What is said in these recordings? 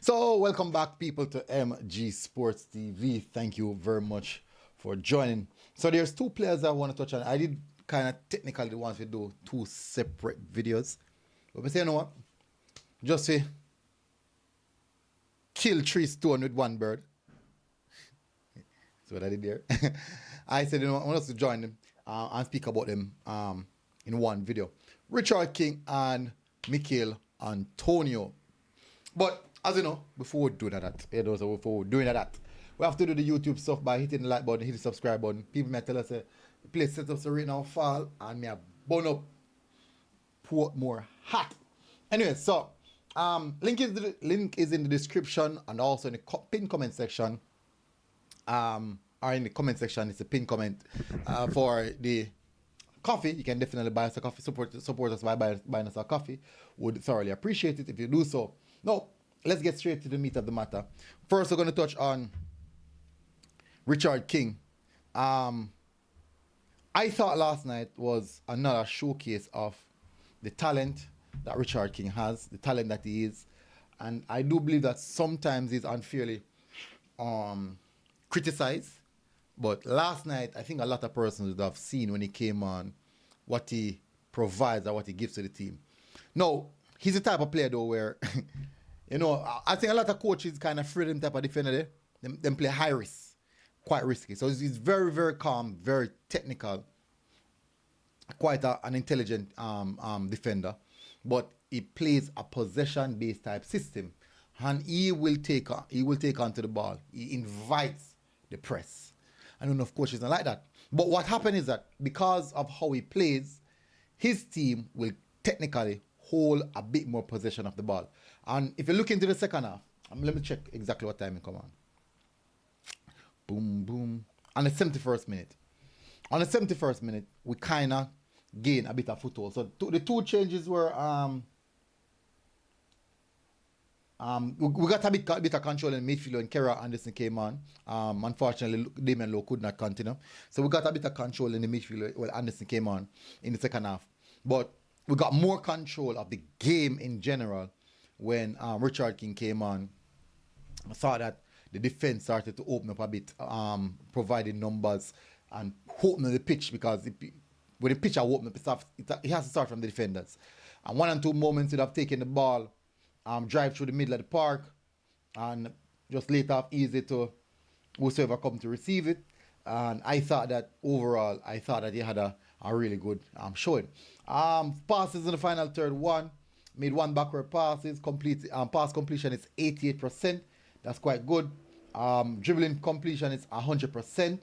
So, welcome back, people, to MG Sports TV. Thank you very much for joining. So, there's two players I want to touch on. I did kind of technically want to do two separate videos, but we say, you know what? Just say, kill three stones with one bird. That's what I did there. I said, you know, I want us to join them and speak about them in one video. Richard King and Michail Antonio. But as you know, before we do before we doing that, we have to do the YouTube stuff by hitting the like button, hit the subscribe button. People may tell us the place setups are right now fall and me a burn up Portmore hat. Anyway, so link is in the description and also in the pin comment section. Or in the comment section, it's a pin comment for the coffee. You can definitely buy us a coffee. Support us by buying us a coffee. Would thoroughly appreciate it if you do so. Now, let's get straight to the meat of the matter. First, we're going to touch on Richard King. I thought last night was another showcase of the talent that Richard King has, the talent that he is. And I do believe that sometimes he's unfairly criticized. But last night, I think a lot of persons would have seen when he came on what he provides or what he gives to the team. Now, he's the type of player, though, where, you know, I think a lot of coaches kind of afraid him type of defender there. Them play high risk, quite risky. So he's very, very calm, very technical, quite an intelligent defender. But he plays a possession-based type system. And he will take onto the ball. He invites the press. I don't know if coaches don't like that. But what happened is that because of how he plays, his team will technically hold a bit more possession of the ball. And if you look into the second half, let me check exactly what time he come on. Boom, boom. On the 71st minute. On the 71st minute, we kind of gain a bit of foothold. So the two changes were we got a bit of control in midfield when Kera Anderson came on. Unfortunately, Damien Lowe could not continue. So we got a bit of control in the midfield when Anderson came on in the second half. But we got more control of the game in general when Richard King came on. I saw that the defense started to open up a bit, providing numbers and opening the pitch because when the pitch are open up, it has to start from the defenders. And 1 and 2 moments would have taken the ball, drive through the middle of the park, and just later off easy to whosoever come to receive it. And I thought that overall, he had a really good showing. Passes in the final third, made one backward passes, pass completion is 88%. That's quite good. Dribbling completion is 100%.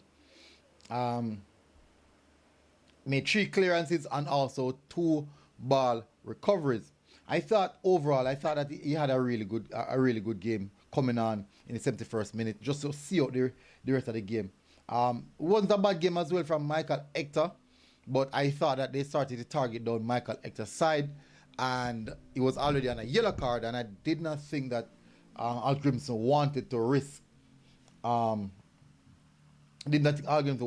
Made 3 clearances and also 2 ball recoveries. I thought that he had a really good game coming on in the 71st minute, just to see out the rest of the game. It wasn't a bad game as well from Michael Hector, but I thought that they started to target down Michael Hector's side, and he was already on a yellow card, and I did not think that Al Grimson wanted to risk. Did not think Al Grimson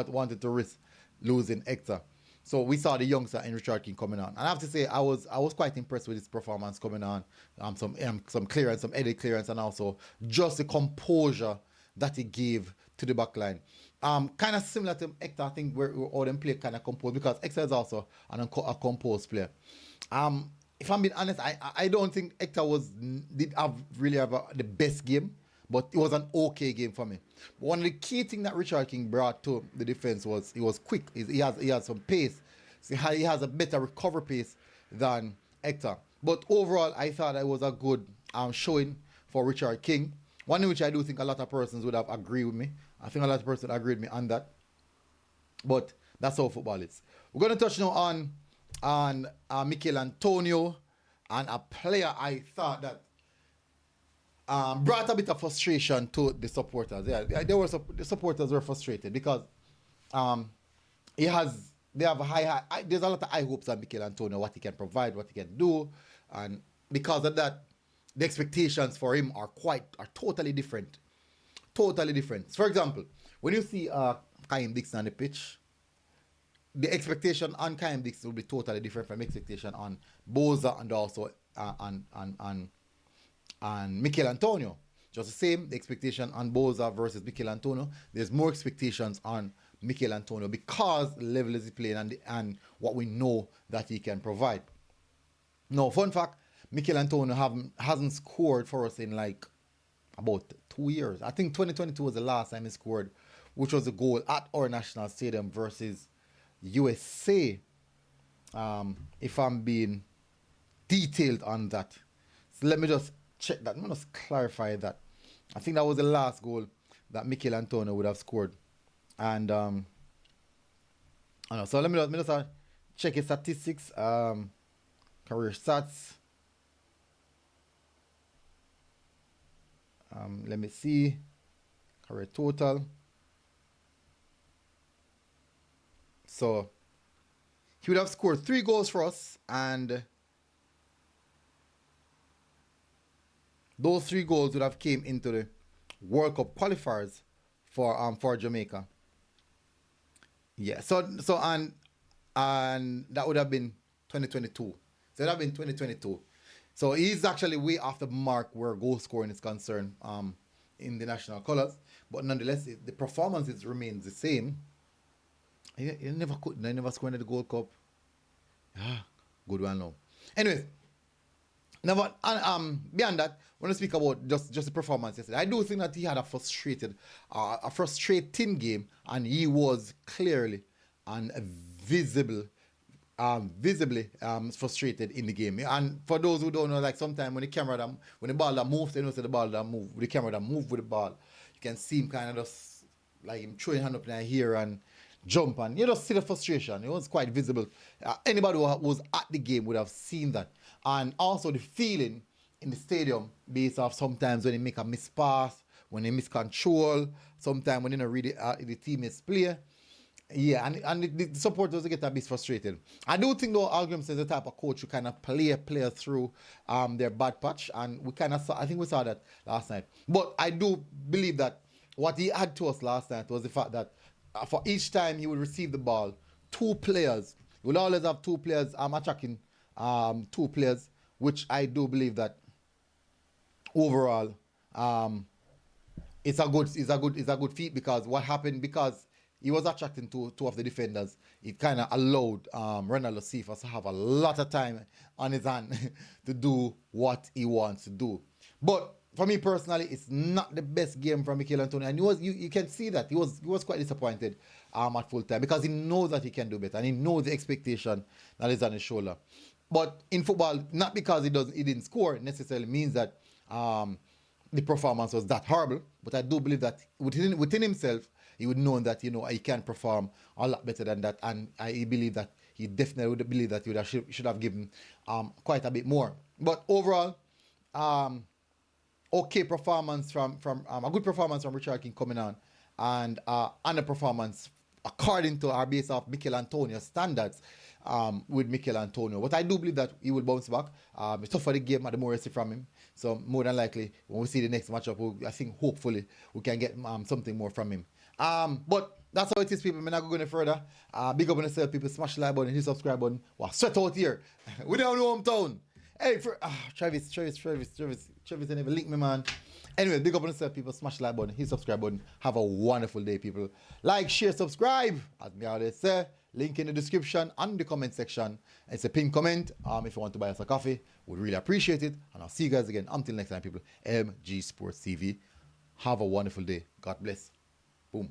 wanted to risk losing Hector. So we saw the youngster in Richard King coming on, and I have to say I was quite impressed with his performance coming on. Some clearance, some edit clearance, and also just the composure that he gave to the back line. Kind of similar to Hector, I think, where all them play kind of composed, because Hector is also a composed player. If I'm being honest, I don't think Hector did really have the best game, but it was an okay game for me. But one of the key things that Richard King brought to the defense was he was quick. He has some pace. So he has a better recovery pace than Hector. But overall, I thought it was a good showing for Richard King. One in which I do think a lot of persons would have agreed with me. I think a lot of persons agreed with me on that. But that's how football is. We're going to touch now on Michail Antonio, and a player I thought that brought a bit of frustration to the supporters. Yeah, the supporters were frustrated because there's a lot of high hopes on Michail Antonio, what he can provide, what he can do, and because of that, the expectations for him are totally different. Totally different. For example, when you see Kaim Dixon on the pitch, the expectation on Kaim Dixon will be totally different from expectation on Boza and also on and Michail Antonio. Just the same, the expectation on Boza versus Michail Antonio. There's more expectations on Michail Antonio because the level is he playing and what we know that he can provide. No, fun fact, Michail Antonio hasn't scored for us in like about 2 years. I think 2022 was the last time he scored, which was a goal at our national stadium versus USA. If I'm being detailed on that. So let me just check that. Let me just clarify that. I think that was the last goal that Michail Antonio would have scored. And I don't know. So let me just check his statistics. Career stats. Let me see. Career total. So he would have scored 3 goals for us, and those 3 goals would have came into the World Cup qualifiers for Jamaica. Yeah. So and that would have been 2022. So it would have been 2022. So he's actually way off the mark where goal scoring is concerned in the national colours. But nonetheless, the performance remains the same. He never scored in the Gold Cup. Ah, good one now. Anyways, now beyond that, when I speak about just the performance yesterday, I do think that he had a frustrating game, and he was clearly and visibly frustrated in the game. And for those who don't know, like sometimes when the ball that moves, they don't say the ball that move. With the camera that move with the ball, you can see him kind of just like him throwing hand up in the air and jump, and you just see the frustration. It was quite visible. Anybody who was at the game would have seen that. And also the feeling in the stadium based off sometimes when they make a miss pass, when they miss control, sometimes when they don't read the teammates play. Yeah, and the supporters get a bit frustrated. I do think though Algrim is the type of coach who kind of play a player through their bad patch, and we kind of saw, I think we saw that last night. But I do believe that what he had to us last night was the fact that for each time he would receive the ball, 2 players, he would always have 2 players attacking 2 players, which I do believe that overall it's a good feat, because what happened, because he was attracting 2 of the defenders, it kind of allowed Ronaldo Cephas to have a lot of time on his hand to do what he wants to do. But for me personally, it's not the best game from Michail Antonio, and you can see that he was quite disappointed at full time, because he knows that he can do better, and he knows the expectation that is on his shoulder. But in football, not because he didn't score necessarily means that the performance was that horrible. But I do believe that within himself, he would know that he can perform a lot better than that, and I believe that he definitely would believe that he should have given quite a bit more. But overall, okay performance from a good performance from Richard King coming on, and a performance according to our base of Michail Antonio standards with Michail Antonio. But I do believe that he will bounce back. It's tough for the game, the more I see from him. So more than likely, when we see the next matchup, I think hopefully we can get something more from him. But that's how it is, people. I'm not going any further. Big up on yourself, people. Smash the like button, hit the subscribe button. Wow, sweat out here. We down hometown. Hey, Travis, they never link me, man. Anyway, big up on yourself, people. Smash the like button, hit the subscribe button. Have a wonderful day, people. Like, share, subscribe. As me always say, link in the description and the comment section. It's a pinned comment. If you want to buy us a coffee, we'd really appreciate it. And I'll see you guys again. Until next time, people. MG Sports TV. Have a wonderful day. God bless. Boom.